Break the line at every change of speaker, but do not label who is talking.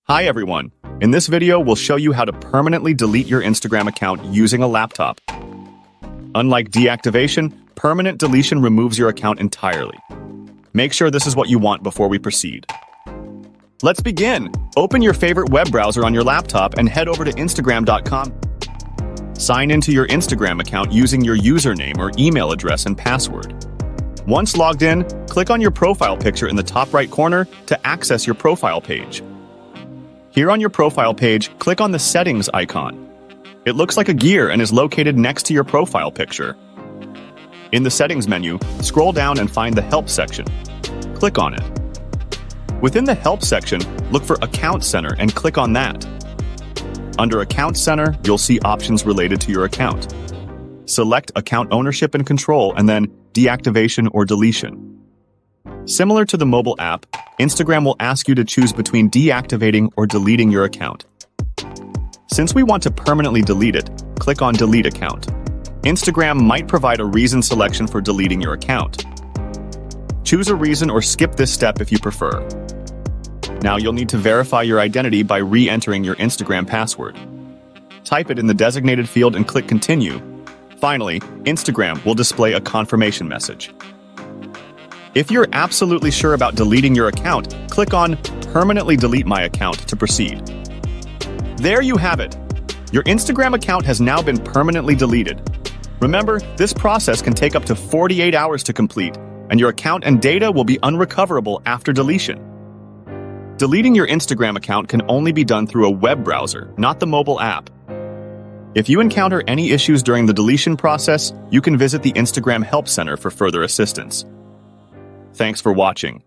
Hi everyone! In this video, we'll show you how to permanently delete your Instagram account using a laptop. Unlike deactivation, permanent deletion removes your account entirely. Make sure this is what you want before we proceed. Let's begin! Open your favorite web browser on your laptop and head over to Instagram.com. Sign into your Instagram account using your username or email address and password. Once logged in, click on your profile picture in the top right corner to access your profile page. Here on your profile page, click on the Settings icon. It looks like a gear and is located next to your profile picture. In the Settings menu, scroll down and find the Help section. Click on it. Within the Help section, look for Account Center and click on that. Under Account Center, you'll see options related to your account. Select Account Ownership and Control and then Deactivation or Deletion. Similar to the mobile app, Instagram will ask you to choose between deactivating or deleting your account. Since we want to permanently delete it, click on Delete Account. Instagram might provide a reason selection for deleting your account. Choose a reason or skip this step if you prefer. Now you'll need to verify your identity by re-entering your Instagram password. Type it in the designated field and click Continue. Finally, Instagram will display a confirmation message. If you're absolutely sure about deleting your account, click on Permanently Delete My Account to proceed. There you have it! Your Instagram account has now been permanently deleted. Remember, this process can take up to 48 hours to complete, and your account and data will be unrecoverable after deletion. Deleting your Instagram account can only be done through a web browser, not the mobile app. If you encounter any issues during the deletion process, you can visit the Instagram Help Center for further assistance. Thanks for watching.